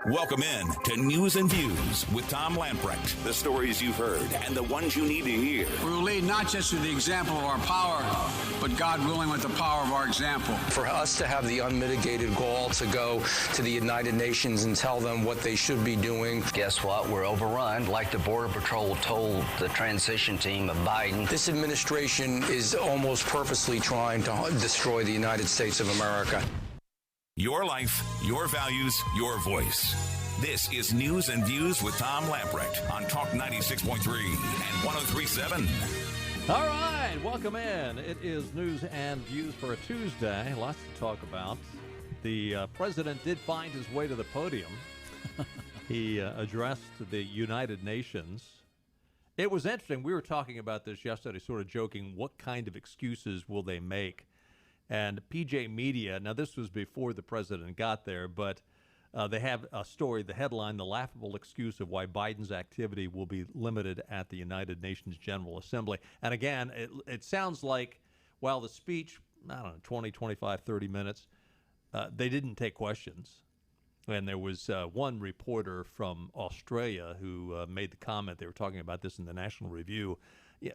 Welcome in to News and Views with Tom Lamprecht. The stories you've heard and the ones you need to hear. We will lead not just with the example of our power, but God willing with the power of our example. For us to have the unmitigated gall to go to the United Nations and tell them what they should be doing. Guess what? We're overrun, like the Border Patrol told the transition team of Biden. This administration is almost purposely trying to destroy the United States of America. Your life, your values, your voice. This is News and Views with Tom Lamprecht on Talk 96.3 and 103.7. All right, welcome in. It is News and Views for a Tuesday. Lots to talk about. The president did find his way to the podium. He addressed the United Nations. It was interesting. We were talking about this yesterday, sort of joking, what kind of excuses will they make? And PJ Media, now this was before the president got there, but they have a story, the headline, the laughable excuse of why Biden's activity will be limited at the United Nations General Assembly. And again, it sounds like while the speech, I don't know, 20, 25, 30 minutes, they didn't take questions. And there was one reporter from Australia who made the comment, they were talking about this in the National Review,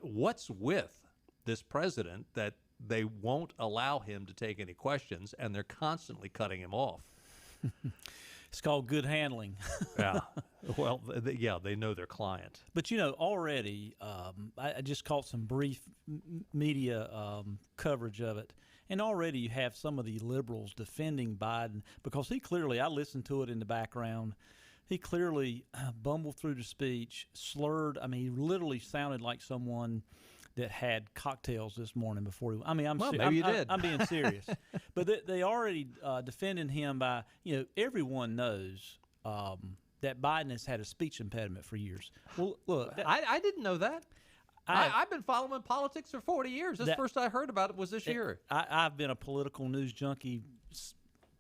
what's with this president that they won't allow him to take any questions, and they're constantly cutting him off. It's called good handling. Yeah. Well, they know their client. But, you know, already I just caught some brief media coverage of it, and already you have some of the liberals defending Biden because he clearly, I listened to it in the background, he clearly bumbled through the speech, slurred. I mean, he literally sounded like someone that had cocktails this morning before he. I mean, maybe you did. I'm being serious, but they already defending him by, you know, everyone knows that Biden has had a speech impediment for years. Well, look, I didn't know that. I've been following politics for 40 years. The first I heard about it was this year. I've been a political news junkie.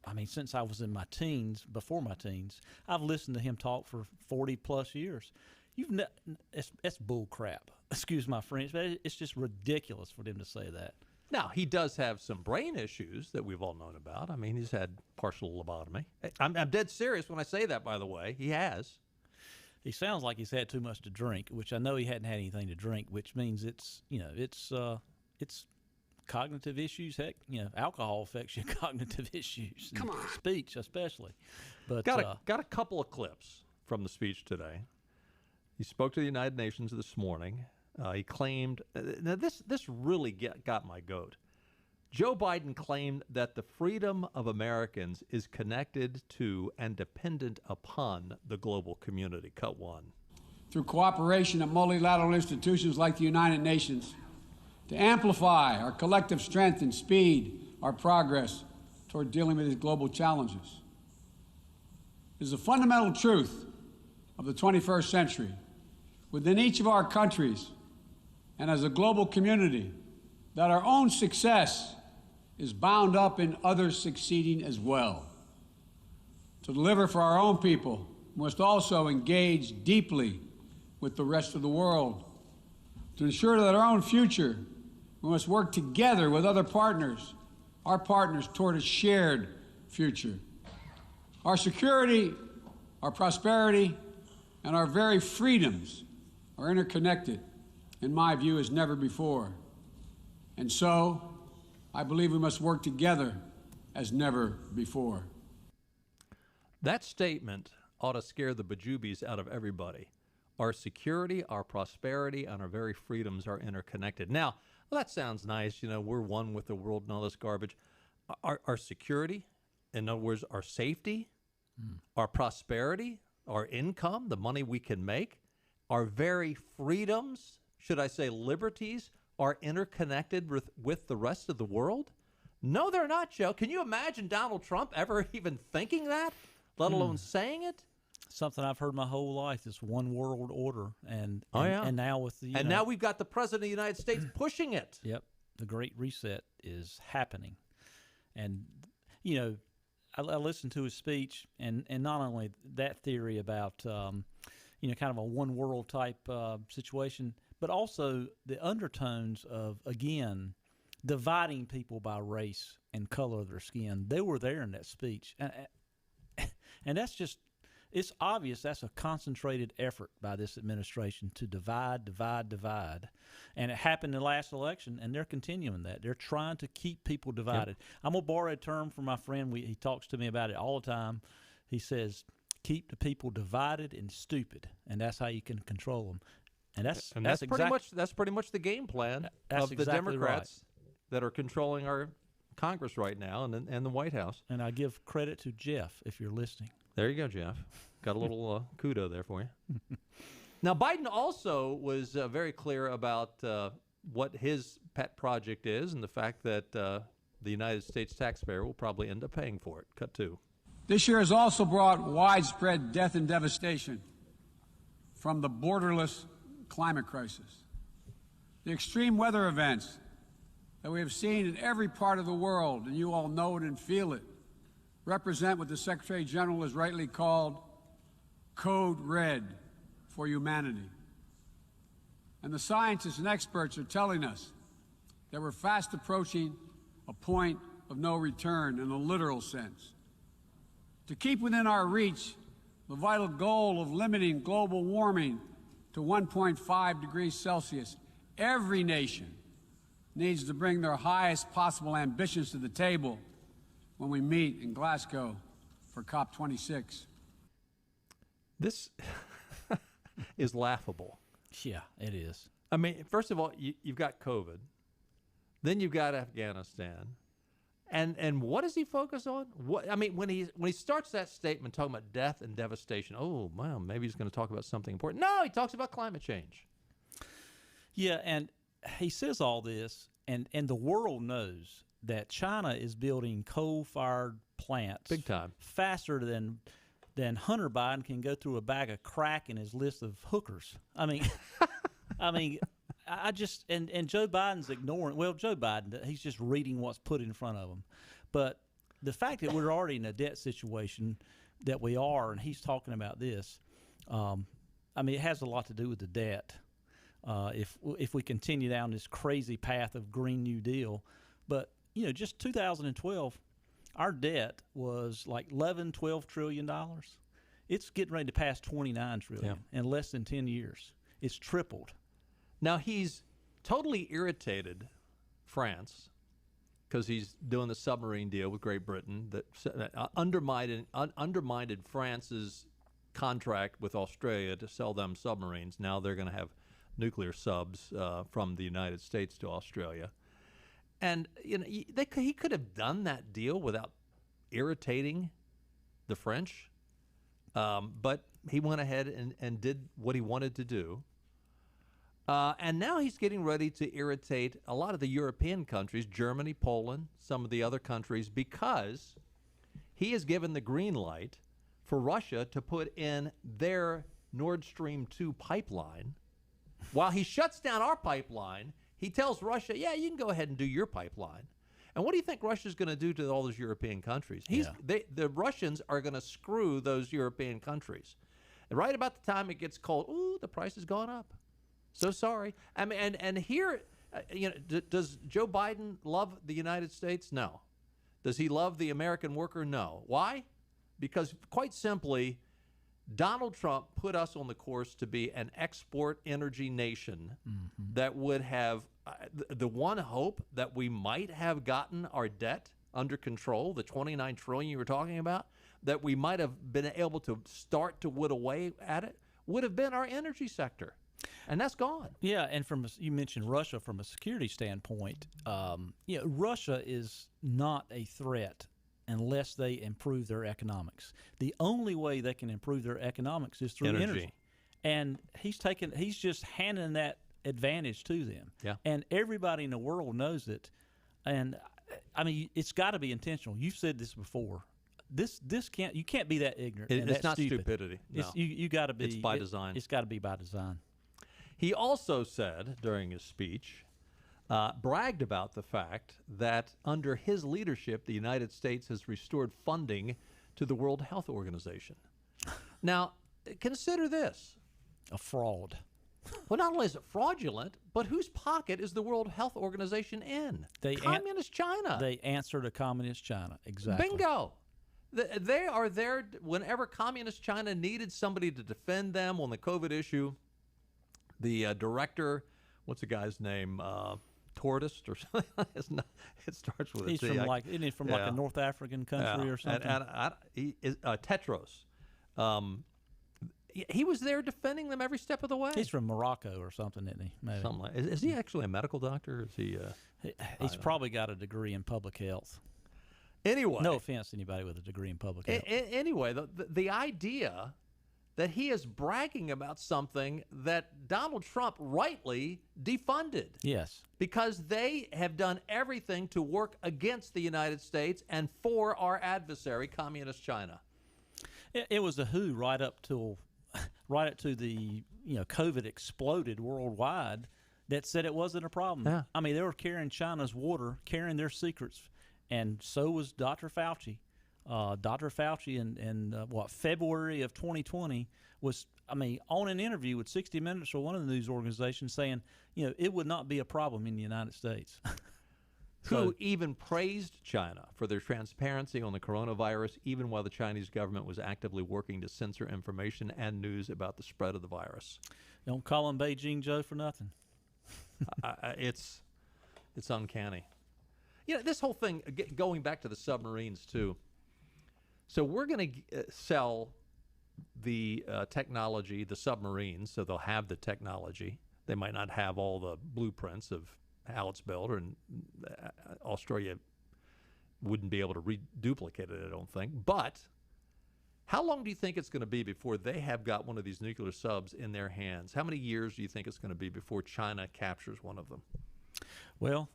I mean, since I was in my teens, before my teens, I've listened to him talk for 40 plus years. It's bull crap. Excuse my French, but it's just ridiculous for them to say that. Now, he does have some brain issues that we've all known about. I mean, he's had partial lobotomy. I'm dead serious when I say that, by the way. He has. He sounds like he's had too much to drink, which I know he hadn't had anything to drink, which means it's cognitive issues. Heck, you know, alcohol affects your cognitive issues. Come on. Speech especially. But got a couple of clips from the speech today. He spoke to the United Nations this morning. He claimed now this really got my goat. Joe Biden claimed that the freedom of Americans is connected to and dependent upon the global community. Cut one. Through cooperation of multilateral institutions like the United Nations, to amplify our collective strength and speed our progress toward dealing with these global challenges. It is a fundamental truth of the 21st century within each of our countries and as a global community that our own success is bound up in others succeeding as well. To deliver for our own people, we must also engage deeply with the rest of the world. To ensure that our own future, we must work together with other partners, our partners toward a shared future. Our security, our prosperity, and our very freedoms are interconnected, in my view, as never before. And so, I believe we must work together as never before. That statement ought to scare the bejubies out of everybody. Our security, our prosperity, and our very freedoms are interconnected. Now, well, that sounds nice. You know, we're one with the world and all this garbage. Our security, in other words, our safety, our prosperity, our income, the money we can make, our very freedoms, should I say liberties, are interconnected with the rest of the world? No, they're not, Joe. Can you imagine Donald Trump ever even thinking that, let alone saying it? Something I've heard my whole life, this one world order, and now with the now we've got the president of the United States pushing it. Yep, the Great Reset is happening, and you know, I listened to his speech, and not only that theory about kind of a one world type situation, but also the undertones of again dividing people by race and color of their skin. They were there in that speech. And that's just, it's obvious that's a concentrated effort by this administration to divide. And it happened in the last election, and they're continuing that. They're trying to keep people divided. Yep. I'm going to borrow a term from my friend. He talks to me about it all the time. He says, keep the people divided and stupid, and that's how you can control them. And that's pretty much the game plan of the Democrats that are controlling our Congress right now and the White House. And I give credit to Jeff, if you're listening. There you go, Jeff. Got a little kudo there for you. Now, Biden also was very clear about what his pet project is and the fact that the United States taxpayer will probably end up paying for it. Cut 2. This year has also brought widespread death and devastation from the borderless climate crisis. The extreme weather events that we have seen in every part of the world, and you all know it and feel it, represent what the Secretary General has rightly called Code Red for humanity. And the scientists and experts are telling us that we're fast approaching a point of no return in a literal sense. To keep within our reach the vital goal of limiting global warming to 1.5 degrees Celsius, every nation needs to bring their highest possible ambitions to the table when we meet in Glasgow for COP26. This is laughable. Yeah, it is. I mean, first of all, you've got COVID. Then you've got Afghanistan. And what does he focus on? When he starts that statement talking about death and devastation, oh, well, maybe he's going to talk about something important. No, he talks about climate change. Yeah, and he says all this, and the world knows that China is building coal-fired plants big time faster than Hunter Biden can go through a bag of crack in his list of hookers. I mean, I just and Joe Biden's ignoring. Well, Joe Biden, he's just reading what's put in front of him. But the fact that we're already in a debt situation that we are, and he's talking about this, it has a lot to do with the debt. If we continue down this crazy path of Green New Deal, but just 2012, our debt was like $12 trillion. It's getting ready to pass $29 trillion in less than 10 years. It's tripled. Now, he's totally irritated France because he's doing the submarine deal with Great Britain that undermined France's contract with Australia to sell them submarines. Now they're going to have nuclear subs from the United States to Australia. And he could have done that deal without irritating the French, but he went ahead and did what he wanted to do. And now he's getting ready to irritate a lot of the European countries, Germany, Poland, some of the other countries, because he has given the green light for Russia to put in their Nord Stream 2 pipeline. While he shuts down our pipeline, he tells Russia, yeah, you can go ahead and do your pipeline. And what do you think Russia's going to do to all those European countries? The Russians are going to screw those European countries. And right about the time it gets cold, ooh, the price has gone up. So sorry. I mean, and here, does Joe Biden love the United States? No. Does he love the American worker? No. Why? Because quite simply, Donald Trump put us on the course to be an export energy nation that would have the one hope that we might have gotten our debt under control, the $29 trillion you were talking about, that we might have been able to start to whittle away at it, would have been our energy sector. And that's gone. Yeah, and you mentioned Russia from a security standpoint. Russia is not a threat unless they improve their economics. The only way they can improve their economics is through energy. And he's just handing that advantage to them. Yeah. And everybody in the world knows it. And I mean, it's got to be intentional. You've said this before. You can't be that ignorant. It's not stupidity. No. You got to be. It's by design. It's got to be by design. He also said during his speech, bragged about the fact that under his leadership, the United States has restored funding to the World Health Organization. Now, consider this. A fraud. Well, not only is it fraudulent, but whose pocket is the World Health Organization in? Communist China. They answer to Communist China. Exactly. Bingo. They are there whenever Communist China needed somebody to defend them on the COVID issue. The director, what's the guy's name? Tortoise or something. It starts with a T. Isn't he from like a North African country or something? He is Tetros. He was there defending them every step of the way. He's from Morocco or something, isn't he? Maybe. Something like. Is he actually a medical doctor? Or is he? He's probably got a degree in public health. Anyway, no offense to anybody with a degree in public health. Anyway, the idea that he is bragging about something that Donald Trump rightly defunded. Yes. Because they have done everything to work against the United States and for our adversary, Communist China. It was a who right up to the COVID exploded worldwide that said it wasn't a problem. Yeah. I mean, they were carrying China's water, carrying their secrets, and so was Dr. Fauci. Dr. Fauci in February of 2020 was, on an interview with 60 Minutes or one of the news organizations saying, it would not be a problem in the United States. Who even praised China for their transparency on the coronavirus, even while the Chinese government was actively working to censor information and news about the spread of the virus. Don't call him Beijing Joe for nothing. It's uncanny. This whole thing, going back to the submarines, too. So we're going to sell the technology, the submarines, so they'll have the technology. They might not have all the blueprints of how it's built, and Australia wouldn't be able to reduplicate it, I don't think. But how long do you think it's going to be before they have got one of these nuclear subs in their hands? How many years do you think it's going to be before China captures one of them? Well,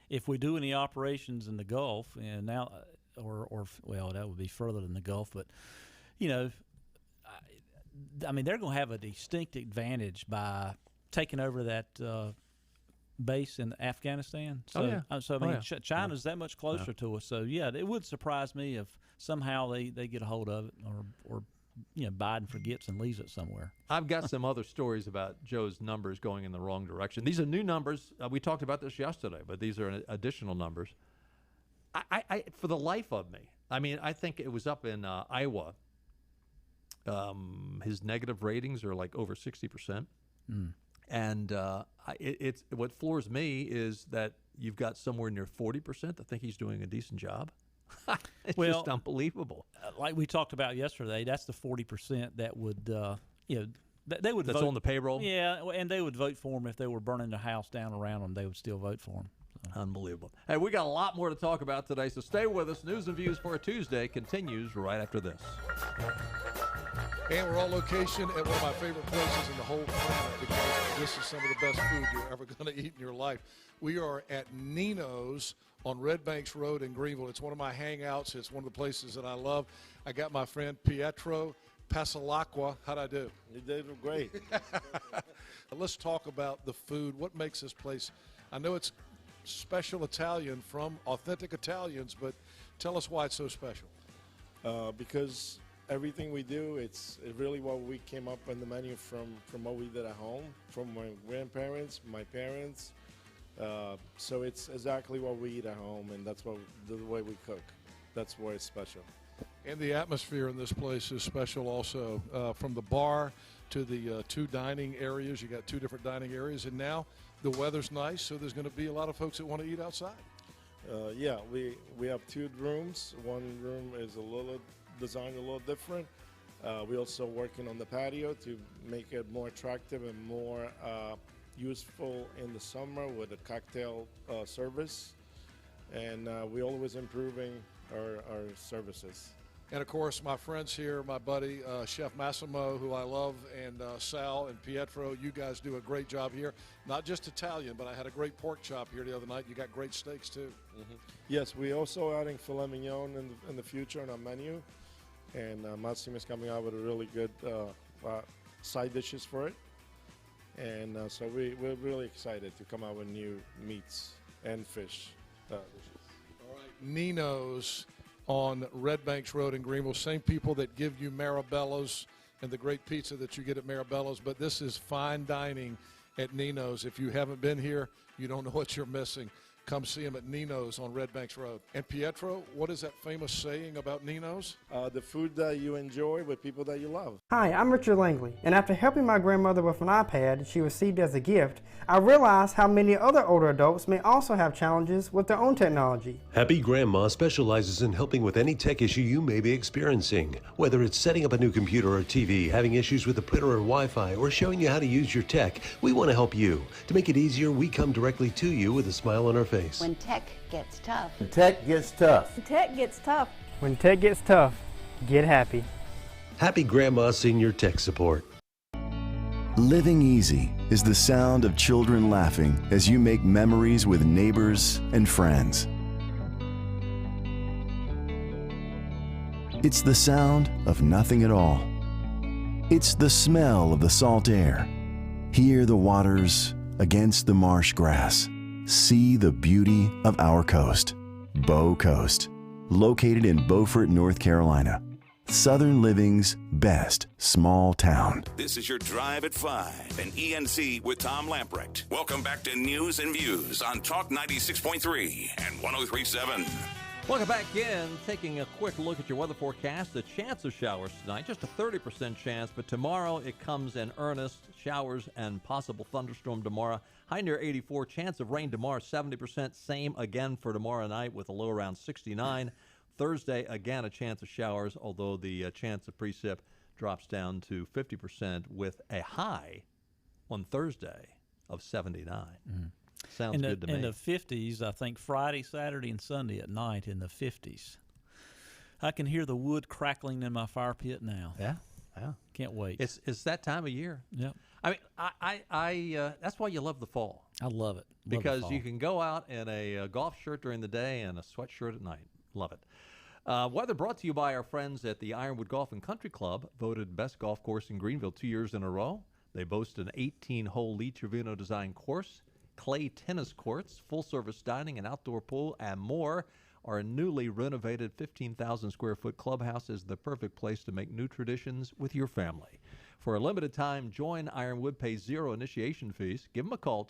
if we do any operations in the Gulf, and now, that would be further than the Gulf, but, they're going to have a distinct advantage by taking over that base in Afghanistan. So, China's that much closer to us. So, it would surprise me if somehow they get a hold of it or Biden forgets and leaves it somewhere. I've got some other stories about Joe's numbers going in the wrong direction. These are new numbers. We talked about this yesterday, but these are additional numbers. I for the life of me, I think it was up in Iowa. His negative ratings are like over 60%. And it's what floors me is that you've got somewhere near 40% that think he's doing a decent job. It's just unbelievable. Like we talked about yesterday, that's the 40% that would, they would That's vote on the payroll? Yeah, and they would vote for him if they were burning their house down around them. They would still vote for him. So. Unbelievable. Hey, we got a lot more to talk about today, so stay with us. News and Views for a Tuesday continues right after this. And we're on location at one of my favorite places in the whole planet because this is some of the best food you're ever going to eat in your life. We are at Nino's on Red Banks Road in Greenville. It's one of my hangouts. It's one of the places that I love. I got my friend Pietro Pasalacqua. How'd I do? You did great. Let's talk about the food. What makes this place? I know it's special Italian from authentic Italians, but tell us why it's so special. Because everything we do, it's really what we came up on the menu from what we did at home, from my grandparents, my parents. So it's exactly what we eat at home, and that's the way we cook. That's why it's special. And the atmosphere in this place is special also. From the bar to the two dining areas. You got two different dining areas, and now the weather's nice, so there's going to be a lot of folks that want to eat outside. We have two rooms. One room is designed a little different. We're also working on the patio to make it more attractive and more useful in the summer with a cocktail service. And we're always improving our services. And, of course, my friends here, my buddy, Chef Massimo, who I love, and Sal and Pietro, you guys do a great job here. Not just Italian, but I had a great pork chop here the other night. You got great steaks, too. Mm-hmm. Yes, we're also adding filet mignon in the future on our menu. And Massimo is coming out with a really good side dishes for it. And so we're really excited to come out with new meats and fish dishes. All right, Nino's on Red Banks Road in Greenville. Same people that give you Marabello's and the great pizza that you get at Marabello's, but this is fine dining at Nino's. If you haven't been here, you don't know what you're missing. come see him at Nino's on Red Banks Road. And Pietro, what is that famous saying about Nino's? The food that you enjoy with people that you love. Hi, I'm Richard Langley, and after helping my grandmother with an iPad she received as a gift, I realized how many other older adults may also have challenges with their own technology. Happy Grandma specializes in helping with any tech issue you may be experiencing. Whether it's setting up a new computer or TV, having issues with the printer or Wi-Fi, or showing you how to use your tech, we want to help you. To make it easier, we come directly to you with a smile on our face. When tech gets tough. When tech gets tough. When tech gets tough. When tech gets tough, get happy. Happy Grandma Senior Tech Support. Living easy is the sound of children laughing as you make memories with neighbors and friends. It's the sound of nothing at all. It's the smell of the salt air. Hear the waters against the marsh grass. See the beauty of our coast, Bow Coast, located in Beaufort, North Carolina. Southern Living's best small town. This is your Drive at 5 and ENC with Tom Lamprecht. Welcome back to News and Views on Talk 96.3 and 103.7. Welcome back in. Taking a quick look at your weather forecast. The chance of showers tonight, just a 30% chance, but tomorrow it comes in earnest. Showers and possible thunderstorm tomorrow. High near 84. Chance of rain tomorrow, 70%. Same again for tomorrow night with a low around 69. Thursday, again, a chance of showers, although the chance of precip drops down to 50% with a high on Thursday of 79. Sounds good to me. In the 50s, I think Friday, Saturday, and Sunday at night in the 50s. I can hear the wood crackling in my fire pit now. Yeah. Can't wait. It's that time of year. Yep. I mean, I that's why you love the fall. I love it. Because you can go out in a golf shirt during the day and a sweatshirt at night. Love it. Weather brought to you by our friends at the Ironwood Golf and Country Club, voted best golf course in Greenville 2 years in a row. They boast an 18-hole Lee Trevino design course, clay tennis courts, full-service dining and outdoor pool, and more. Our newly renovated 15,000-square-foot clubhouse is the perfect place to make new traditions with your family. For a limited time, join Ironwood, pay zero initiation fees. Give them a call,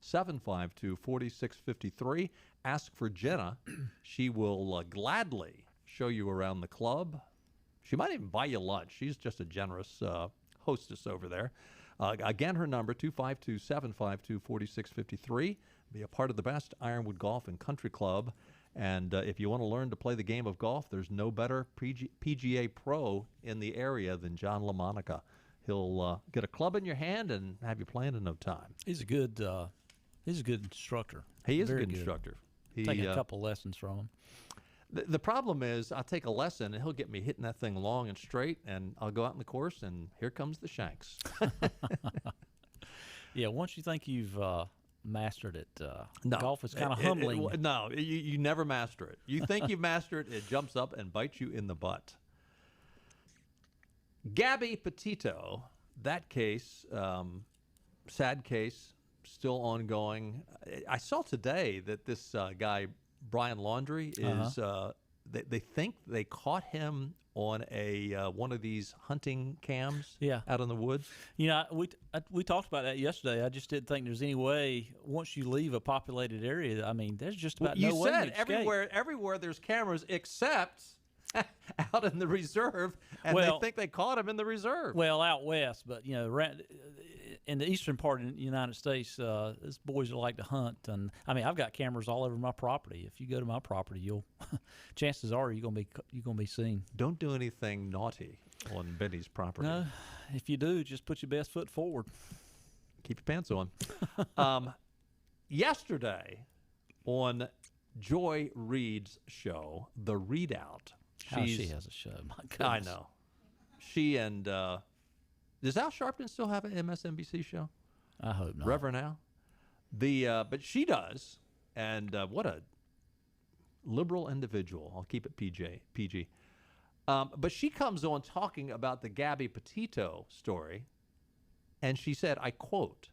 252-752-4653. Ask for Jenna. She will gladly show you around the club. She might even buy you lunch. She's just a generous hostess over there. Again, her number, 252-752-4653. Be a part of the best Ironwood Golf and Country Club. And if you want to learn to play the game of golf, there's no better PGA pro in the area than John LaMonica. He'll get a club in your hand and have you playing in no time. He's a good instructor. He is a good instructor. Take a couple lessons from him. The problem is I'll take a lesson and he'll get me hitting that thing long and straight, and I'll go out in the course and here comes the shanks. Yeah, once you think you've mastered it, no, golf is kind of humbling. No, you never master it. You think you've mastered it, it jumps up and bites you in the butt. Gabby Petito, that case, sad case, still ongoing. I saw today that this guy, Brian Laundrie, is they think they caught him on a one of these hunting cams out in the woods. You know, we talked about that yesterday. I just didn't think there's any way once you leave a populated area. I mean, there's just about no way to escape. You said everywhere there's cameras except out in the reserve, and they think they caught him in the reserve. Well, out west, but you know, in the eastern part of the United States, these boys like to hunt, and I mean, I've got cameras all over my property. If you go to my property, you'll chances are you're gonna be seen. Don't do anything naughty on Benny's property. No, if you do, just put your best foot forward. Keep your pants on. Yesterday, on Joy Reid's show, The Readout. She has a show. My goodness. I know. She and does Al Sharpton still have an MSNBC show? I hope not. Reverend Al. But she does, and what a liberal individual. I'll keep it PG. But she comes on talking about the Gabby Petito story, and she said, I quote,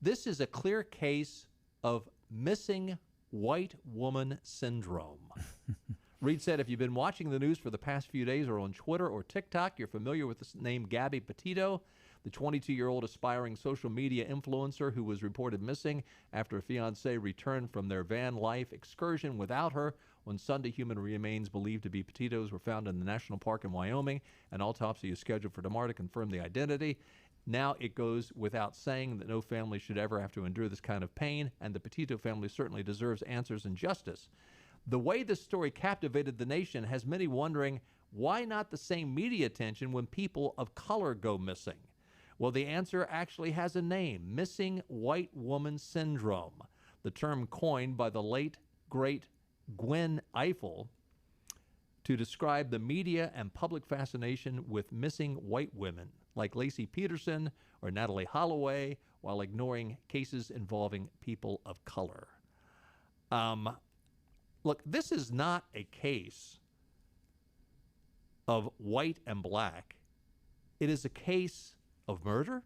"This is a clear case of missing white woman syndrome." Reid said, if you've been watching the news for the past few days or on Twitter or TikTok, you're familiar with the name Gabby Petito. The 22-year-old aspiring social media influencer who was reported missing after a fiancé returned from their van life excursion without her. On Sunday, human remains believed to be Petitos were found in the national park in Wyoming. An autopsy is scheduled for tomorrow to confirm the identity. Now it goes without saying that no family should ever have to endure this kind of pain, and the Petito family certainly deserves answers and justice. The way this story captivated the nation has many wondering, why not the same media attention when people of color go missing? Well, the answer actually has a name: missing white woman syndrome, the term coined by the late, great Gwen Eiffel to describe the media and public fascination with missing white women like Lacey Peterson or Natalie Holloway, while ignoring cases involving people of color. Look, this is not a case of white and black. It is a case of murder.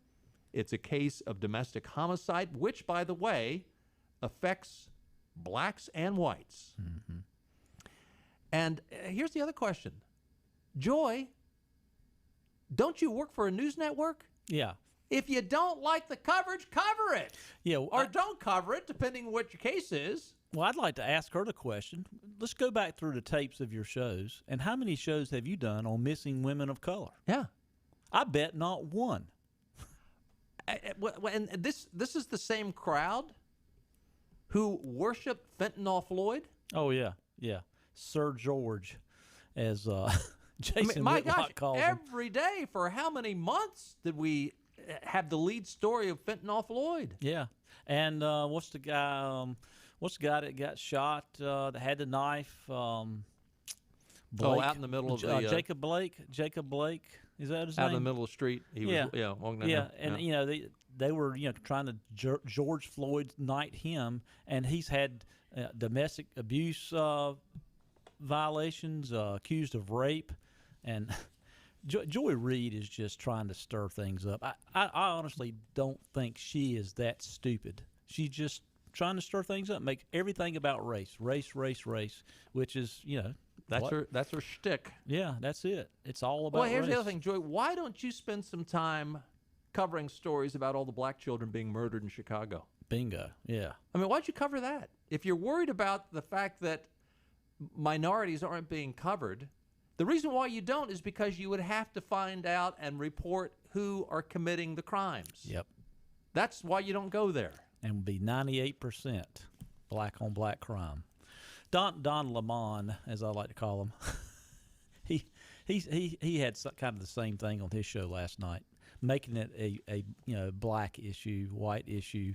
It's a case of domestic homicide, which, by the way, affects blacks and whites. Mm-hmm. And here's the other question. Joy, don't you work for a news network? Yeah. If you don't like the coverage, cover it. Yeah. Or don't cover it, depending on what your case is. Well, I'd like to ask her the question. Let's go back through the tapes of your shows. And how many shows have you done on missing women of color? Yeah. I bet not one. And this is the same crowd who worshiped Fentanyl Floyd? Oh, yeah, yeah. Sir George, as Jason my Whitlock gosh, calls him. every day for how many months did we have the lead story of Fentanyl Floyd? Yeah. And what's the guy that got shot that had the knife? Blake, out in the middle of the... Jacob Blake. Jacob Blake. Is that his name? Out in the middle of the street. He was, walking down there. And, you know, they were, trying to George Floyd knight him, and he's had domestic abuse violations, accused of rape, and Joy Reid is just trying to stir things up. I honestly don't think she is that stupid. She's just trying to stir things up, make everything about race, which is, that's her shtick. Yeah, that's it. It's all about Well, here's race. the other thing, Joy. Why don't you spend some time covering stories about all the black children being murdered in Chicago? Bingo, yeah. I mean, why'd you cover that? If you're worried about the fact that minorities aren't being covered, the reason why you don't is because you would have to find out and report who are committing the crimes. Yep. That's why you don't go there. And would be 98% black on black crime. Don Lemon, as I like to call him, he had kind of the same thing on his show last night, making it a black issue, white issue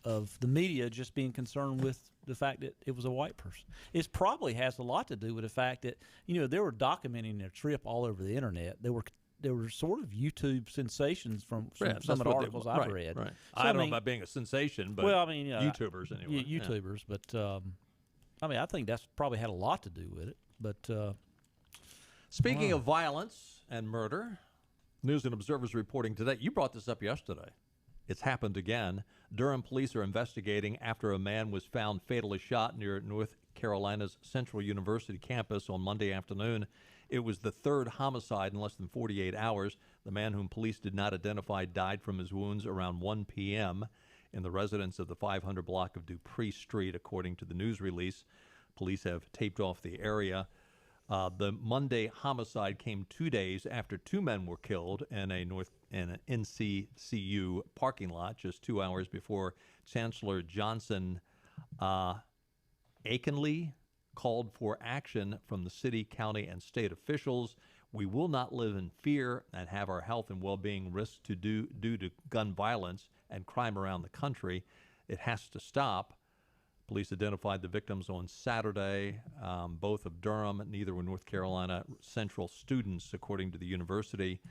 of the media just being concerned with the fact that it was a white person. It probably has a lot to do with the fact that they were documenting their trip all over the internet. They were sort of YouTube sensations from some of the articles I've read. Right. So, I don't know about being a sensation, but YouTubers anyway. YouTubers, but I think that's probably had a lot to do with it. But speaking of violence and murder, News and Observer's reporting today. You brought this up yesterday. It's happened again. Durham police are investigating after a man was found fatally shot near North Carolina's Central University campus on Monday afternoon. It was the third homicide in less than 48 hours. The man, whom police did not identify, died from his wounds around 1 p.m. in the residence of the 500 block of Dupree Street, according to the news release. Police have taped off the area. The Monday homicide came 2 days after two men were killed in an NCCU parking lot, just 2 hours before Chancellor Johnson Aikenley called for action from the city, county, and state officials. We will not live in fear and have our health and well-being risked due to gun violence and crime around the country. It has to stop. Police identified the victims on Saturday, both of Durham, neither were North Carolina Central students, according to the university.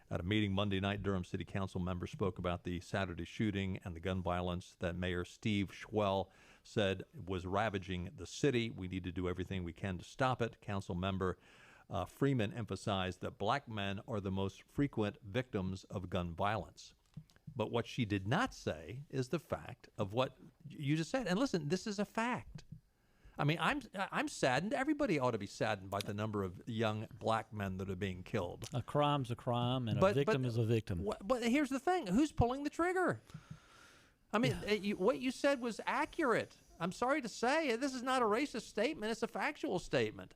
At a meeting Monday night, Durham City Council members spoke about the Saturday shooting and the gun violence that Mayor Steve Schwell said was ravaging the city. We need to do everything we can to stop it. Council member Freeman emphasized that black men are the most frequent victims of gun violence. But what she did not say is the fact of what you just said. And listen, this is a fact. I mean, I'm saddened. Everybody ought to be saddened by the number of young black men that are being killed. A crime's a crime, and a victim is a victim. But here's the thing: who's pulling the trigger? I mean, what you said was accurate. I'm sorry to say, this is not a racist statement; it's a factual statement.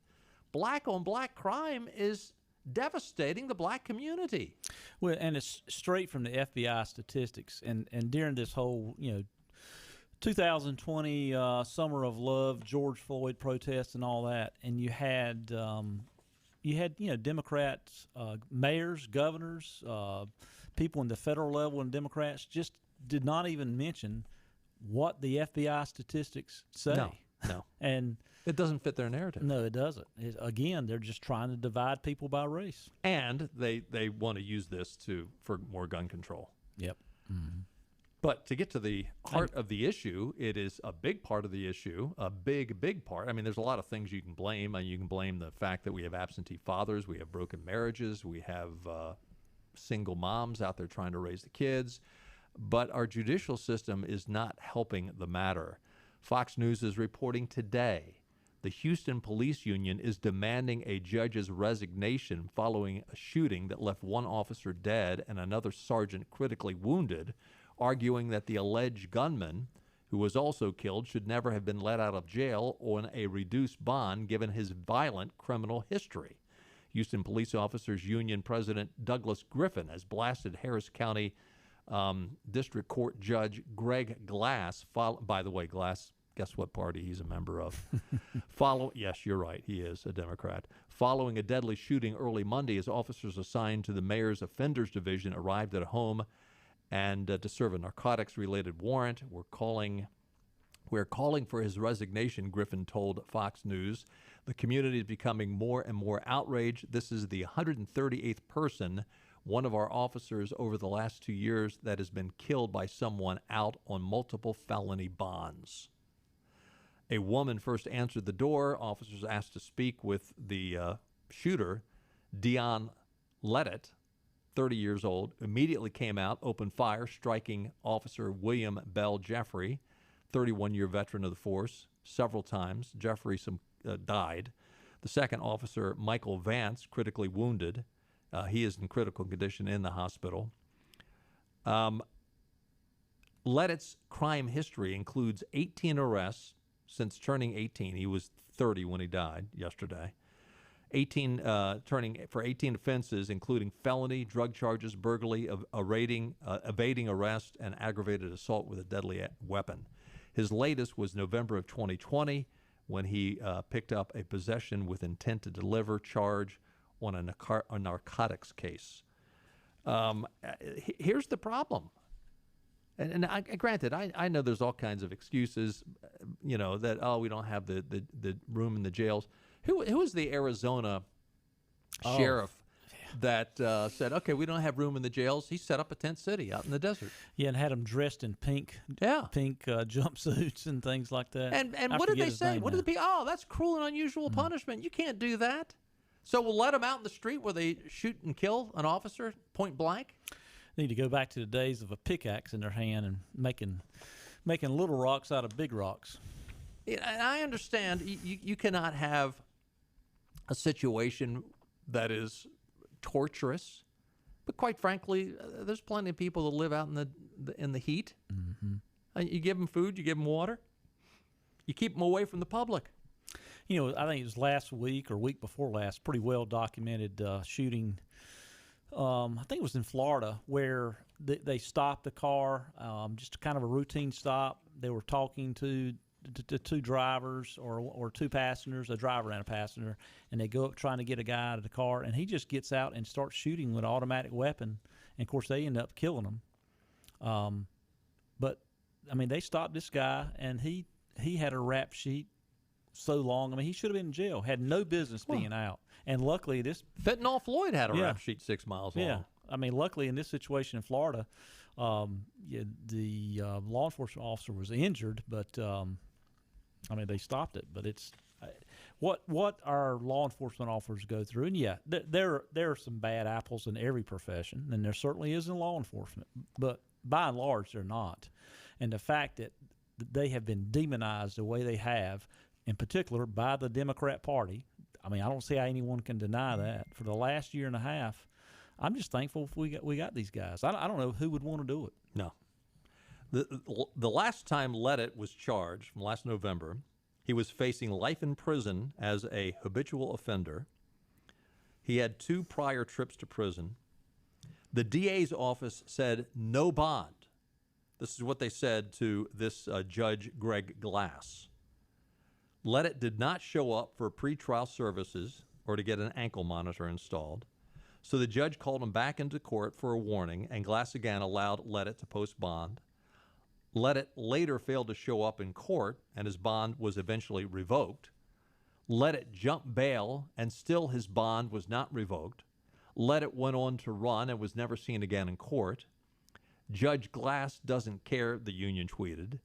Black on black crime is devastating the black community. Well, and it's straight from the FBI statistics. And during this whole, 2020 Summer of Love, George Floyd protests and all that, and you had Democrats, mayors, governors, people in the federal level, and Democrats just did not even mention what the FBI statistics say. No. And it doesn't fit their narrative. No, it doesn't. Again, they're just trying to divide people by race. And they want to use this for more gun control. Yep. Mm-hmm. But to get to the heart of the issue, it is a big part of the issue, a big, big part. I mean, there's a lot of things you can blame. You can blame the fact that we have absentee fathers, we have broken marriages, we have single moms out there trying to raise the kids. But our judicial system is not helping the matter. Fox News is reporting today the Houston Police Union is demanding a judge's resignation following a shooting that left one officer dead and another sergeant critically wounded, arguing that the alleged gunman, who was also killed, should never have been let out of jail on a reduced bond given his violent criminal history. Houston Police Officers Union President Douglas Griffin has blasted Harris County District Court Judge Greg Glass. By the way, Glass, guess what party he's a member of? Yes, you're right, he is a Democrat. Following a deadly shooting early Monday, as officers assigned to the mayor's offenders division arrived at a home and to serve a narcotics-related warrant. We're calling for his resignation, Griffin told Fox News. The community is becoming more and more outraged. This is the 138th person, one of our officers over the last 2 years, that has been killed by someone out on multiple felony bonds. A woman first answered the door. Officers asked to speak with the shooter, Dion Leddett, 30 years old, immediately came out, opened fire, striking Officer William Bell Jeffrey, 31-year veteran of the force, several times. Jeffrey died. The second officer, Michael Vance, critically wounded. He is in critical condition in the hospital. Leddett's crime history includes 18 arrests since turning 18. He was 30 when he died yesterday. 18 offenses, including felony, drug charges, burglary, evading arrest, and aggravated assault with a deadly weapon. His latest was November of 2020, when he picked up a possession with intent to deliver charge on a narcotics case. Here's the problem. And granted, I know there's all kinds of excuses, that, we don't have the room in the jails. Who was the Arizona sheriff that said, okay, we don't have room in the jails? He set up a tent city out in the desert. Yeah, and had them dressed in pink jumpsuits and things like that. And what did they say? What did the people? Oh, that's cruel and unusual punishment. You can't do that. So we'll let them out in the street where they shoot and kill an officer point blank? Need to go back to the days of a pickaxe in their hand and making little rocks out of big rocks. Yeah, I understand you cannot have a situation that is torturous, but quite frankly, there's plenty of people that live out in the heat. Mm-hmm. You give them food, you give them water, you keep them away from the public. I think it was last week or week before last, pretty well documented shooting. I think it was in Florida, where they stopped the car, just kind of a routine stop. They were talking to two drivers or two passengers, a driver and a passenger, and they go up trying to get a guy out of the car, and he just gets out and starts shooting with an automatic weapon. And, of course, they end up killing him. But, they stopped this guy, and he had a rap sheet so long. he should have been in jail, had no business being out. And luckily, Fentanyl Floyd had a rap sheet 6 miles long. Yeah. Luckily, in this situation in Florida, the law enforcement officer was injured, but they stopped it. But it's what our law enforcement officers go through. And there are some bad apples in every profession, and there certainly is in law enforcement. But by and large, they're not. And the fact that they have been demonized the way they have in particular by the Democrat Party. I mean, I don't see how anyone can deny that. For the last year and a half, I'm just thankful we got these guys. I don't know who would want to do it. No. The last time Leavitt was charged, from last November, he was facing life in prison as a habitual offender. He had 2 prior trips to prison. The DA's office said no bond. This is what they said to this Judge Greg Glass. Leavitt did not show up for pretrial services or to get an ankle monitor installed. So the judge called him back into court for a warning, and Glass again allowed Leavitt to post bond. Leavitt later failed to show up in court, and his bond was eventually revoked. Leavitt jumped bail, and still his bond was not revoked. Leavitt went on to run and was never seen again in court. Judge Glass doesn't care, the union tweeted.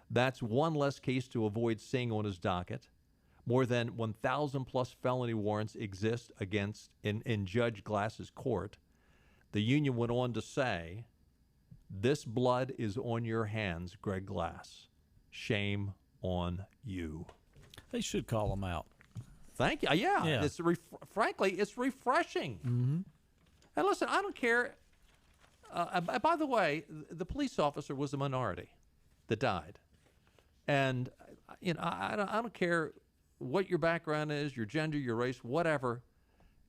That's one less case to avoid seeing on his docket. More than 1,000 plus felony warrants exist against in Judge Glass's court. The union went on to say, "This blood is on your hands, Greg Glass. Shame on you." They should call him out. Thank you. Yeah. It's frankly, it's refreshing. Mm-hmm. And listen, I don't care. By the way, the police officer was a minority that died. And, you know, I don't care what your background is, your gender, your race, whatever.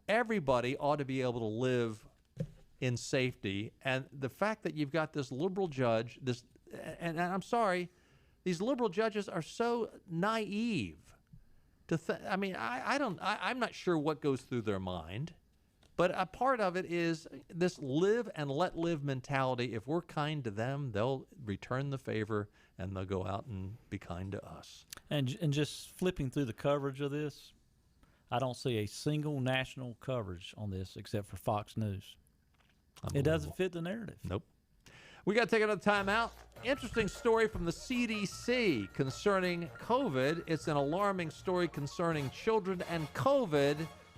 Everybody ought to be able to live in safety. And the fact that you've got this liberal judge, and I'm sorry, these liberal judges are so naive. I'm not sure what goes through their mind. But a part of it is this live and let live mentality. If we're kind to them, they'll return the favor and they'll go out and be kind to us. And just flipping through the coverage of this, I don't see a single national coverage on this except for Fox News. It doesn't fit the narrative. Nope. We got to take another time out. Interesting story from the CDC concerning COVID. It's an alarming story concerning children and COVID.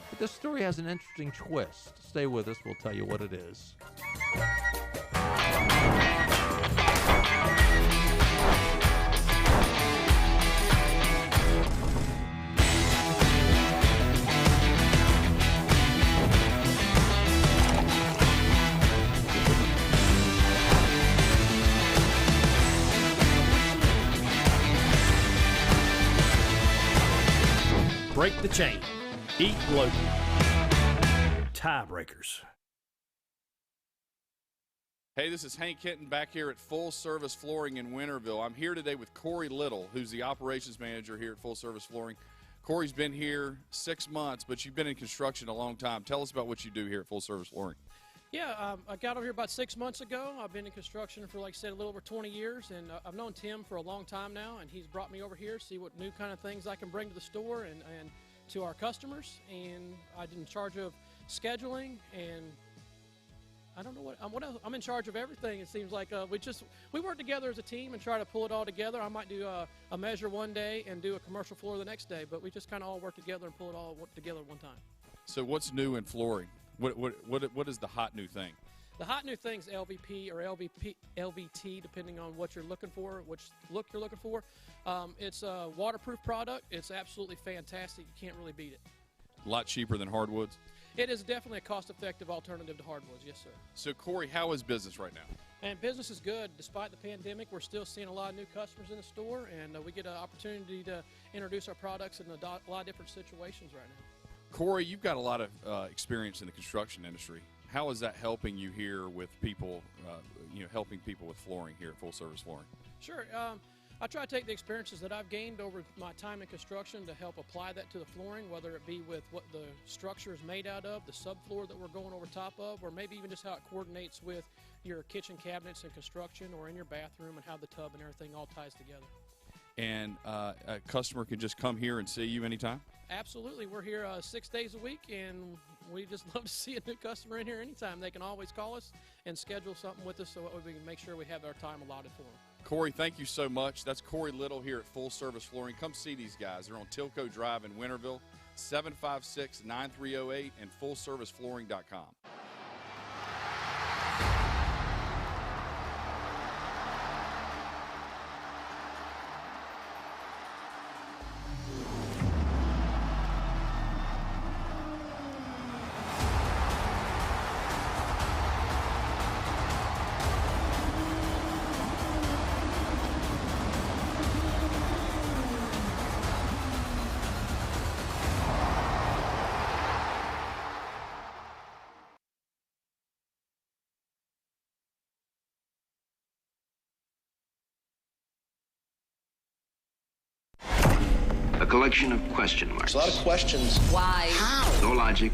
But this story has an interesting twist. Stay with us. We'll tell you what it is. Break the chain. Eat local. Tiebreakers. Hey, this is Hank Hinton back here at Full Service Flooring in Winterville. I'm here today with Corey Little, who's the operations manager here at Full Service Flooring. Corey's been here 6 months, but you've been in construction a long time. Tell us about what you do here at Full Service Flooring. Yeah, I got over here about 6 months ago. I've been in construction for, like I said, a little over 20 years, and I've known Tim for a long time now, and he's brought me over here to see what new kind of things I can bring to the store and to our customers. And I'm in charge of scheduling, and I don't know what else. I'm in charge of everything. It seems like we work together as a team and try to pull it all together. I might do a measure one day and do a commercial floor the next day, but we just kind of all work together and pull it all together at one time. So what's new in flooring? What is the hot new thing? The hot new thing's LVP or LVT, depending on what you're looking for, which look you're looking for. It's a waterproof product. It's absolutely fantastic. You can't really beat it. A lot cheaper than hardwoods? It is definitely a cost-effective alternative to hardwoods, yes, sir. So, Corey, how is business right now? And business is good. Despite the pandemic, we're still seeing a lot of new customers in the store, and we get an opportunity to introduce our products in a lot of different situations right now. Corey, you've got a lot of experience in the construction industry. How is that helping you here with people, helping people with flooring here at Full Service Flooring? Sure. I try to take the experiences that I've gained over my time in construction to help apply that to the flooring, whether it be with what the structure is made out of, the subfloor that we're going over top of, or maybe even just how it coordinates with your kitchen cabinets in construction or in your bathroom and how the tub and everything all ties together. And a customer can just come here and see you anytime? Absolutely. We're here 6 days a week, and we just love to see a new customer in here anytime. They can always call us and schedule something with us so we can make sure we have our time allotted for them. Corey, thank you so much. That's Corey Little here at Full Service Flooring. Come see these guys. They're on Tilco Drive in Winterville, 756-9308 and fullserviceflooring.com. collection of question marks. There's a lot of questions. Why? How? No logic,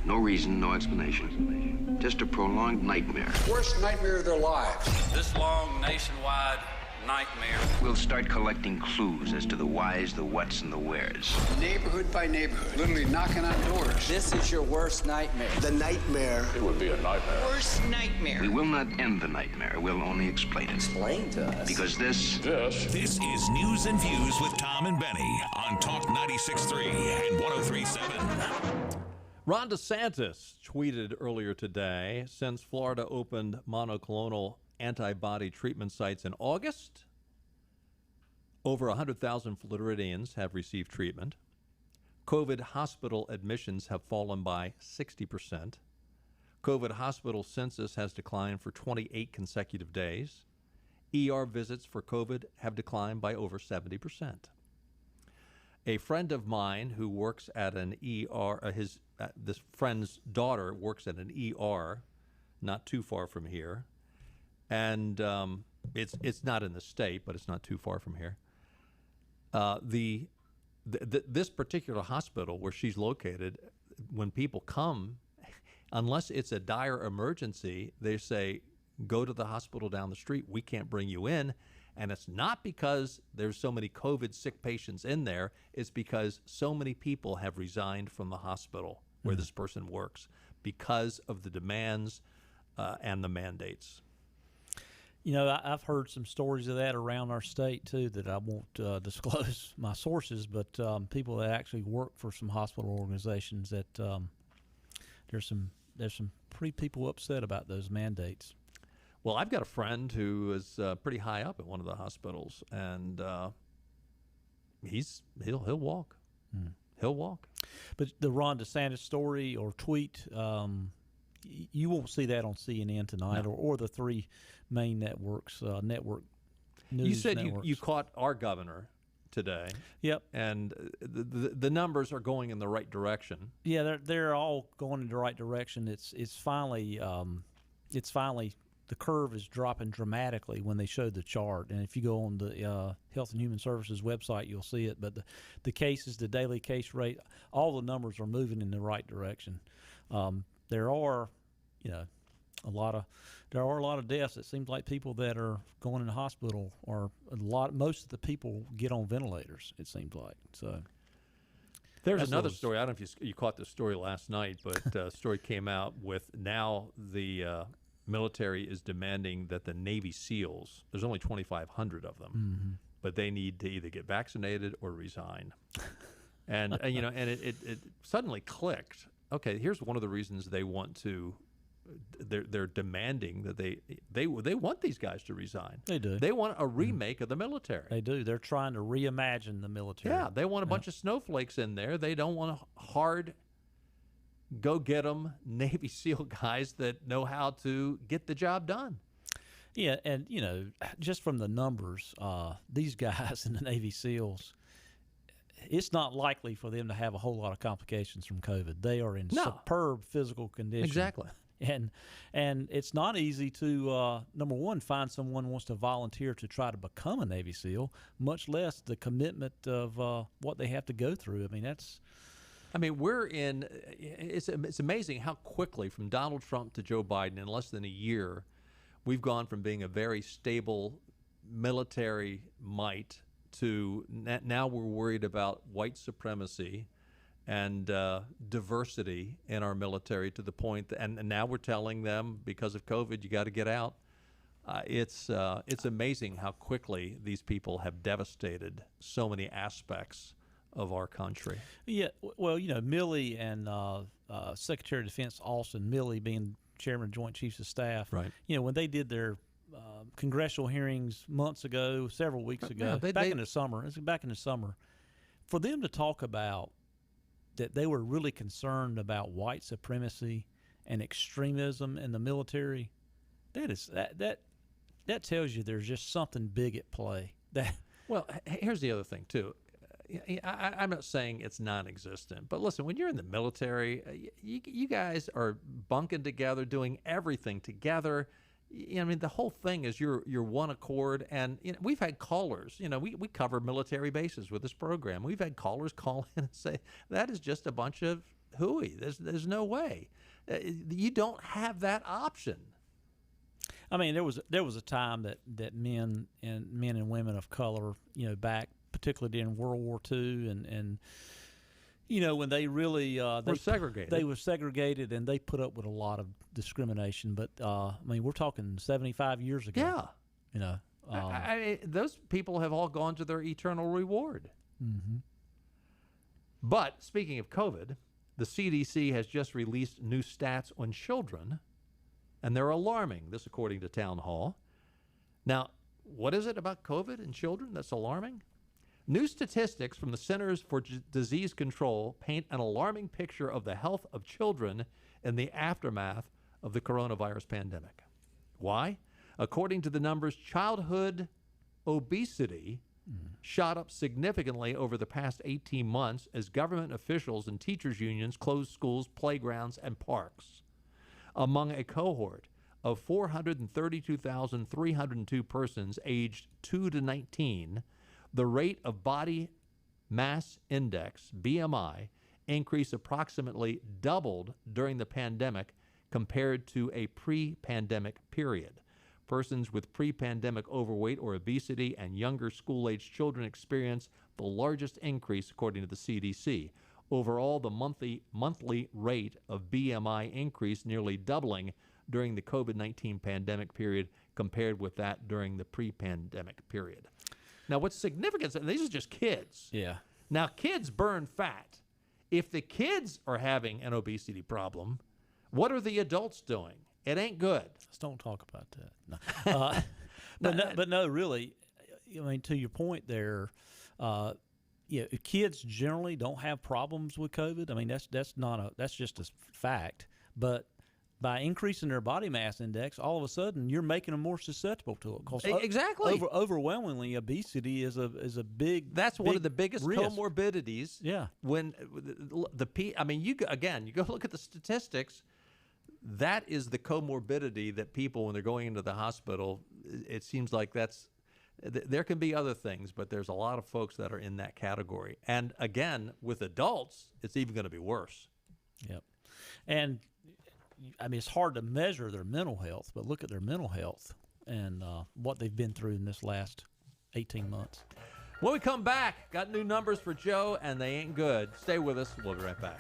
no reason, no explanation. Just a prolonged nightmare. Worst nightmare of their lives. This long nationwide nightmare. We'll start collecting clues as to the whys, the whats, and the wheres. Neighborhood by neighborhood. Literally knocking on doors. This is your worst nightmare. The nightmare. It would be a nightmare. Worst nightmare. We will not end the nightmare. We'll only explain it. Explain to us. Because this is News and Views with Tom and Benny on Talk 96.3 and 103.7. Ron DeSantis tweeted earlier today, since Florida opened monoclonal antibody treatment sites in August, over 100,000 Floridians have received treatment. COVID hospital admissions have fallen by 60%. COVID hospital census has declined for 28 consecutive days. ER visits for COVID have declined by over 70%. A friend of mine who works at an ER, this friend's daughter works at an ER not too far from here, and it's not in the state, but it's not too far from here. This particular hospital where she's located, when people come, unless it's a dire emergency, they say, go to the hospital down the street. We can't bring you in. And it's not because there's so many COVID sick patients in there. It's because so many people have resigned from the hospital where this person works because of the demands and the mandates. You know, I've heard some stories of that around our state, too, that I won't disclose my sources, but people that actually work for some hospital organizations that there's some pretty people upset about those mandates. Well, I've got a friend who is pretty high up at one of the hospitals, and he'll walk. He'll walk. But the Ron DeSantis story or tweet, you won't see that on CNN tonight, No. or the three main networks, network news You said networks. you caught our governor today. Yep. And the numbers are going in the right direction. Yeah, they're all going in the right direction. It's finally the curve is dropping dramatically when they showed the chart. And if you go on the Health and Human Services website, you'll see it. But the cases, the daily case rate, all the numbers are moving in the right direction. There are, a lot of deaths. It seems like people that are going in the hospital most of the people get on ventilators, it seems like. So there's another story. I don't know if you caught this story last night, but a story came out with now the military is demanding that the Navy SEALs, there's only 2,500 of them, but they need to either get vaccinated or resign. And it suddenly clicked. Okay, here's one of the reasons they want to. They're demanding that they want these guys to resign. They do. They want a remake of the military. They do. They're trying to reimagine the military. Yeah, they want a bunch of snowflakes in there. They don't want hard, go-get-em Navy SEAL guys that know how to get the job done. Yeah, and, just from the numbers, these guys in the Navy SEALs, it's not likely for them to have a whole lot of complications from COVID. They are in superb physical condition. Exactly. And it's not easy to, number one, find someone who wants to volunteer to try to become a Navy SEAL, much less the commitment of what they have to go through. we're in – it's amazing how quickly from Donald Trump to Joe Biden in less than a year, we've gone from being a very stable military might to now we're worried about white supremacy and diversity in our military to the point that, and now we're telling them because of COVID, you got to get out. It's amazing how quickly these people have devastated so many aspects of our country. Yeah, well, Milley and Secretary of Defense Austin, Milley being Chairman of Joint Chiefs of Staff, right? When they did their congressional hearings months ago, several weeks ago, back in the summer, for them to talk about that they were really concerned about white supremacy and extremism in the military, that tells you there's just something big at play. Well, here's the other thing too. I'm not saying it's non-existent, but listen, when you're in the military, you guys are bunking together, doing everything together. I mean, the whole thing is you're one accord, and we've had callers. We cover military bases with this program. We've had callers call in and say that is just a bunch of hooey. There's no way. You don't have that option. I mean, there was a time that men and women of color, back particularly during World War II and when they really were segregated. They were segregated, and they put up with a lot of discrimination. But I mean, we're talking 75 years ago. Yeah. Those people have all gone to their eternal reward. Mm-hmm. But speaking of COVID, the CDC has just released new stats on children, and they're alarming. This, according to Town Hall. Now, what is it about COVID and children that's alarming? New statistics from the Centers for Disease Control paint an alarming picture of the health of children in the aftermath of the coronavirus pandemic. Why? According to the numbers, childhood obesity shot up significantly over the past 18 months as government officials and teachers' unions closed schools, playgrounds, and parks. Among a cohort of 432,302 persons aged 2 to 19, the rate of body mass index, BMI, increased approximately doubled during the pandemic compared to a pre-pandemic period. Persons with pre-pandemic overweight or obesity and younger school-aged children experience the largest increase, according to the CDC. Overall, the monthly rate of BMI increased, nearly doubling during the COVID-19 pandemic period compared with that during the pre-pandemic period. Now, what's significant, and these are just kids. Yeah. Now, kids burn fat. If the kids are having an obesity problem, what are the adults doing? It ain't good. Let's don't talk about that. No. But no, really, I mean, to your point there, kids generally don't have problems with COVID. I mean, that's just a fact. But by increasing their body mass index, all of a sudden you're making them more susceptible to it. 'Cause exactly. Overwhelmingly, obesity is a big. That's one of the biggest risk. comorbidities. Yeah. When you go look at the statistics. That is the comorbidity that people, when they're going into the hospital, it seems like there can be other things, but there's a lot of folks that are in that category. And again, with adults, it's even going to be worse. Yep. And I mean, it's hard to measure their mental health, but look at their mental health and what they've been through in this last 18 months. When we come back, got new numbers for Joe, and they ain't good. Stay with us. We'll be right back.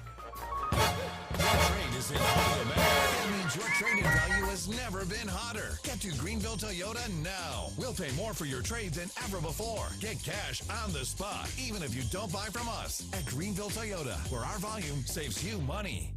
Your trade is in high demand. That means your trade-in value has never been hotter. Get to Greenville Toyota now. We'll pay more for your trade than ever before. Get cash on the spot, even if you don't buy from us. At Greenville Toyota, where our volume saves you money.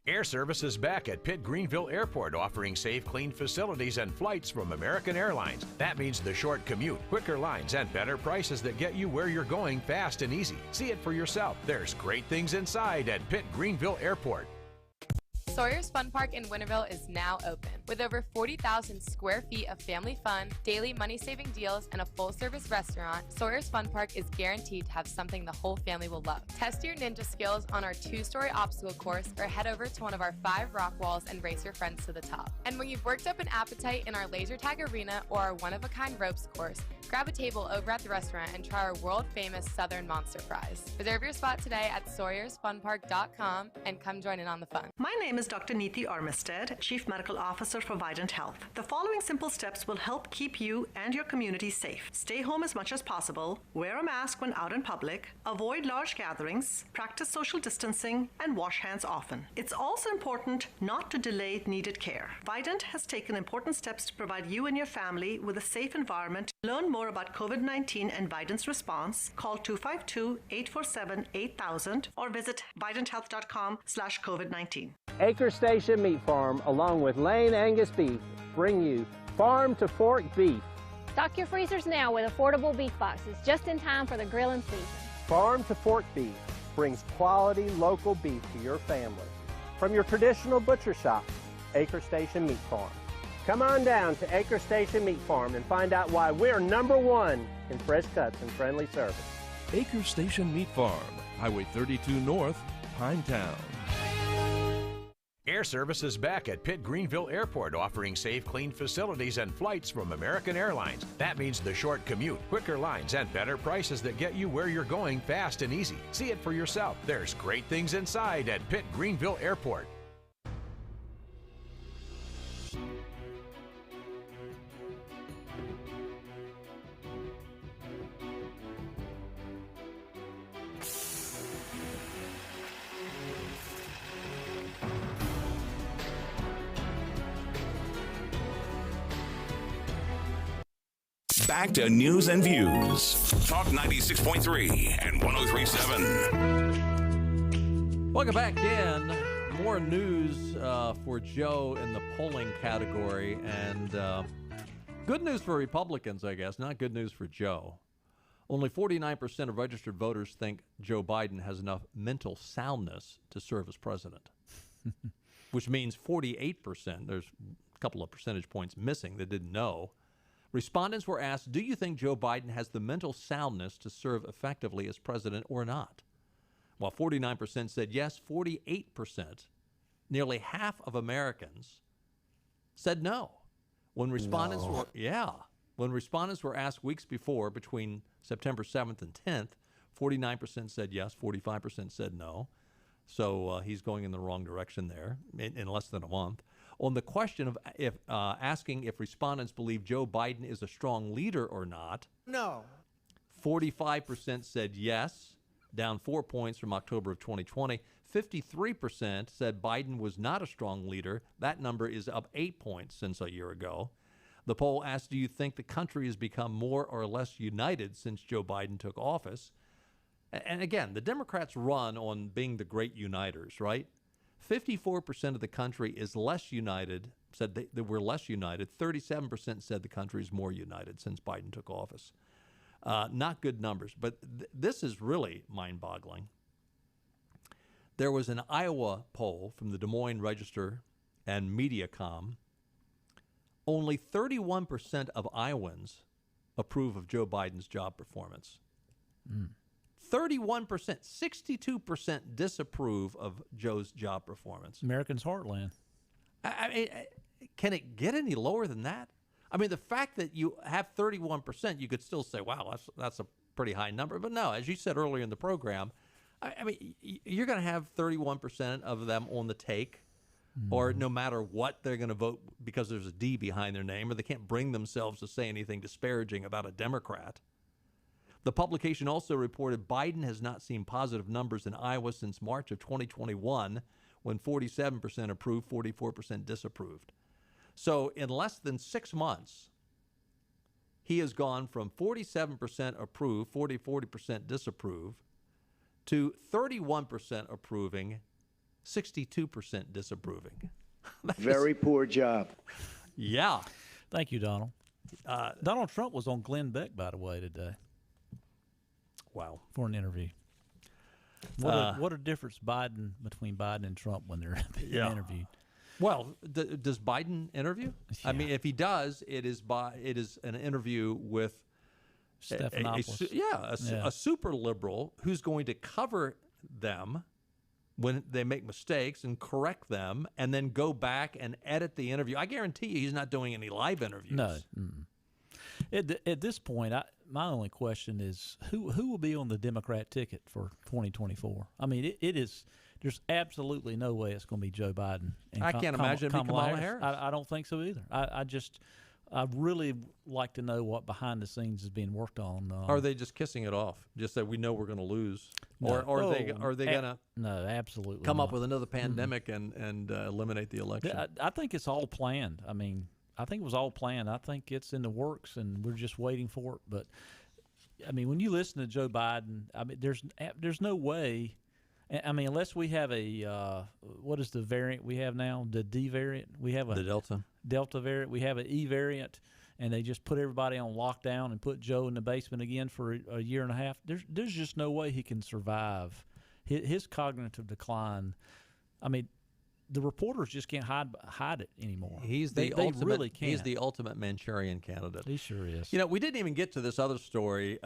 Air service is back at Pitt Greenville Airport, offering safe, clean facilities and flights from American Airlines. That means the short commute, quicker lines, and better prices that get you where you're going fast and easy. See it for yourself. There's great things inside at Pitt Greenville Airport. Sawyer's Fun Park in Winterville is now open. With over 40,000 square feet of family fun, daily money-saving deals, and a full-service restaurant, Sawyer's Fun Park is guaranteed to have something the whole family will love. Test your ninja skills on our 2-story obstacle course or head over to one of our 5 rock walls and race your friends to the top. And when you've worked up an appetite in our laser tag arena or our one-of-a-kind ropes course, grab a table over at the restaurant and try our world-famous Southern Monster Fries. Reserve your spot today at SawyersFunPark.com and come join in on the fun. My name is Dr. Neeti Armistead, Chief Medical Officer for Vidant Health. The following simple steps will help keep you and your community safe. Stay home as much as possible, wear a mask when out in public, avoid large gatherings, practice social distancing, and wash hands often. It's also important not to delay needed care. Vidant has taken important steps to provide you and your family with a safe environment Learn more about COVID-19 and Biden's response. Call 252-847-8000 or visit bidenthealth.com/COVID-19. Acre Station Meat Farm, along with Lane Angus Beef, bring you Farm to Fork Beef. Stock your freezers now with affordable beef boxes, just in time for the grilling season. Farm to Fork Beef brings quality local beef to your family. From your traditional butcher shop, Acre Station Meat Farm. Come on down to Acre Station Meat Farm and find out why we're #1 in fresh cuts and friendly service. Acre Station Meat Farm, Highway 32 North, Pinetown. Air Service is back at Pitt Greenville Airport, offering safe, clean facilities and flights from American Airlines. That means the short commute, quicker lines, and better prices that get you where you're going fast and easy. See it for yourself. There's great things inside at Pitt Greenville Airport. Back to news and views. Talk 96.3 and 103.7. Welcome back in. More news for Joe in the polling category. And good news for Republicans, I guess. Not good news for Joe. Only 49% of registered voters think Joe Biden has enough mental soundness to serve as president, which means 48%. There's a couple of percentage points missing that didn't know. Respondents were asked, do you think Joe Biden has the mental soundness to serve effectively as president or not? While 49% said yes, 48%, nearly half of Americans, said no. When respondents were asked weeks before, between September 7th and 10th, 49% said yes, 45% said no. So he's going in the wrong direction there in less than a month. On the question of asking if respondents believe Joe Biden is a strong leader or not, No. 45% said yes, down 4 points from October of 2020. 53% said Biden was not a strong leader. That number is up 8 points since a year ago. The poll asked, do you think the country has become more or less united since Joe Biden took office? And again, the Democrats run on being the great uniters, right? 54% of the country is less united, said they were less united. 37% said the country is more united since Biden took office. Not good numbers, but this is really mind-boggling. There was an Iowa poll from the Des Moines Register and Mediacom. Only 31% of Iowans approve of Joe Biden's job performance. 31%, 62% disapprove of Joe's job performance. America's heartland. I mean, can it get any lower than that? I mean, the fact that you have 31%, you could still say, wow, that's a pretty high number. But no, as you said earlier in the program, I mean, you're going to have 31% of them on the take, or no matter what, they're going to vote because there's a D behind their name, or they can't bring themselves to say anything disparaging about a Democrat. The publication also reported Biden has not seen positive numbers in Iowa since March of 2021, when 47% approved, 44% disapproved. So in less than 6 months, he has gone from 47% approve, 40% disapprove, to 31% approving, 62% disapproving. Very poor job. Yeah. Thank you, Donald. Donald Trump was on Glenn Beck, by the way, today. Wow. For an interview. What a difference between Biden and Trump when they're being interviewed. Well, does Biden interview? Yeah. I mean, if he does, it is an interview with a super liberal who's going to cover them when they make mistakes and correct them, and then go back and edit the interview. I guarantee you, he's not doing any live interviews. No. At this point, my only question is who will be on the Democrat ticket for 2024? I mean, it is. There's absolutely no way it's going to be Joe Biden. And I can't imagine it be Kamala Harris. I don't think so either. I really like to know what behind the scenes is being worked on. Are they just kissing it off? Just that we know we're going to lose, or are they going to? No, absolutely come up with another pandemic and eliminate the election. I think it's all planned. I mean, I think it was all planned. I think it's in the works, and we're just waiting for it. But I mean, when you listen to Joe Biden, I mean, there's no way. I mean, unless we have a what is the variant we have now? The D variant. We have the Delta variant. We have an E variant, and they just put everybody on lockdown and put Joe in the basement again for a year and a half. There's just no way he can survive. His cognitive decline. I mean, the reporters just can't hide it anymore. He's they ultimate, really can't. He's the ultimate Manchurian candidate. He sure is. You know, we didn't even get to this other story.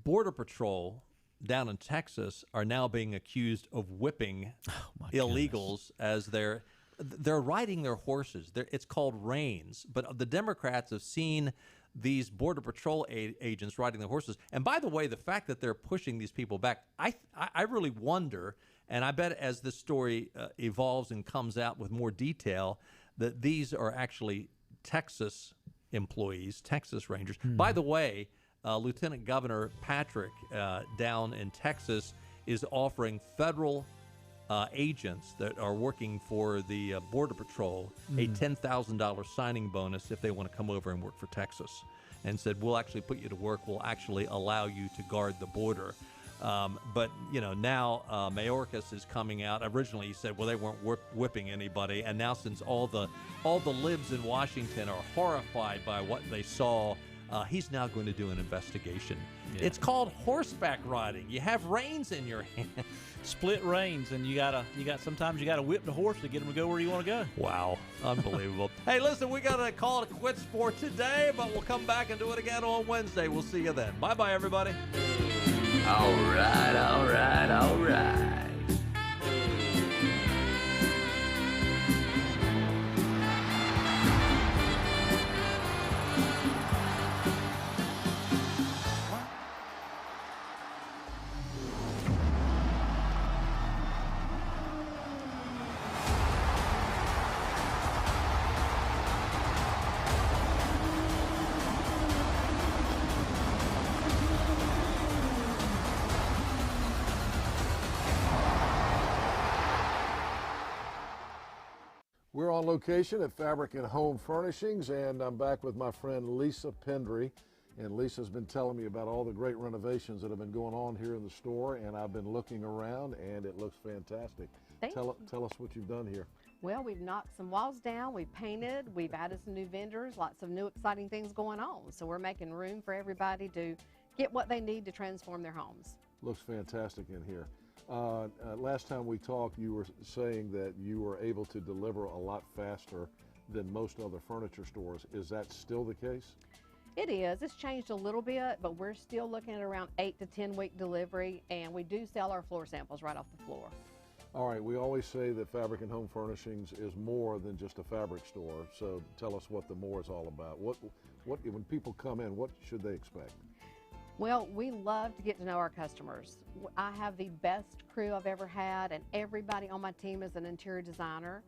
Border Patrol down in Texas are now being accused of whipping illegals as they're riding their horses. It's called reins, but the Democrats have seen these Border Patrol agents riding their horses. And by the way, the fact that they're pushing these people back, I really wonder, and I bet as this story evolves and comes out with more detail, that these are actually Texas employees, Texas Rangers. By the way, Lieutenant Governor Patrick down in Texas is offering federal agents that are working for the Border Patrol a $10,000 signing bonus if they want to come over and work for Texas, and said, we'll actually put you to work. We'll actually allow you to guard the border. But, you know, now Mayorkas is coming out. Originally he said, well, they weren't whipping anybody. And now since all the libs in Washington are horrified by what they saw, he's now going to do an investigation. Yeah. It's called horseback riding. You have reins in your hand. Split reins, and sometimes you gotta whip the horse to get him to go where you want to go. Wow, unbelievable. Hey, listen, we gotta call it quits for today, but we'll come back and do it again on Wednesday. We'll see you then. Bye-bye, everybody. All right, all right, all right. We're on location at Fabric and Home Furnishings, and I'm back with my friend Lisa Pendry. And Lisa's been telling me about all the great renovations that have been going on here in the store, and I've been looking around, and it looks fantastic. Tell us what you've done here. Well, we've knocked some walls down, we've painted, we've added some new vendors, lots of new exciting things going on. So we're making room for everybody to get what they need to transform their homes. Looks fantastic in here. Last time we talked, you were saying that you were able to deliver a lot faster than most other furniture stores. Is that still the case? It is. It's changed a little bit, but we're still looking at around 8 to 10 week delivery, and we do sell our floor samples right off the floor. All right, we always say that Fabric and Home Furnishings is more than just a fabric store, so tell us what the more is all about. What when people come in, what should they expect? Well, we love to get to know our customers. I have the best crew I've ever had, and everybody on my team is an interior designer.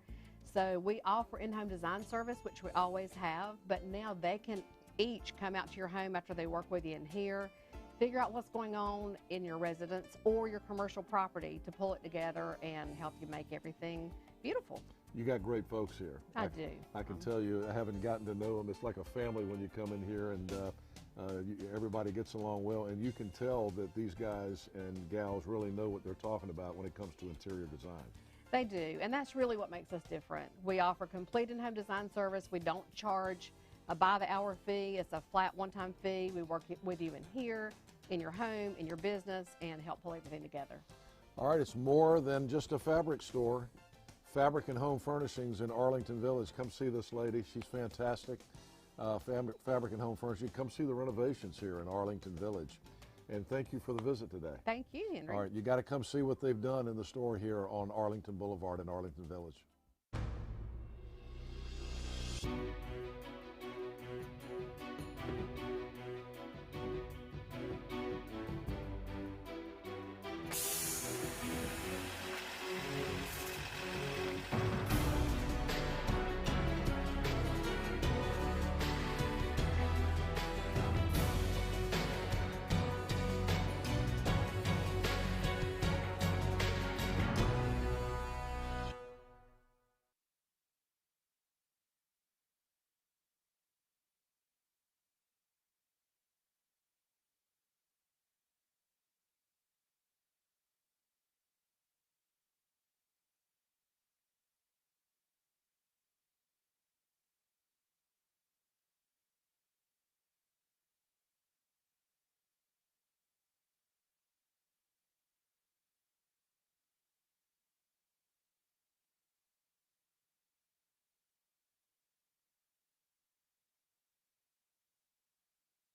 So we offer in-home design service, which we always have, but now they can each come out to your home after they work with you in here, figure out what's going on in your residence or your commercial property to pull it together and help you make everything beautiful. You got great folks here. I do. I can tell you, I haven't gotten to know them. It's like a family when you come in here, and everybody gets along well, and you can tell that these guys and gals really know what they're talking about when it comes to interior design. They do, and that's really what makes us different. We offer complete in-home design service. We don't charge a by-the-hour fee. It's a flat one-time fee. We work with you in here, in your home, in your business, and help pull everything together. All right, it's more than just a fabric store. Fabric and Home Furnishings in Arlington Village. Come see this lady. She's fantastic. Fabric and Home Furnishings. Come see the renovations here in Arlington Village. And thank you for the visit today. Thank you, Henry. All right, you got to come see what they've done in the store here on Arlington Boulevard in Arlington Village.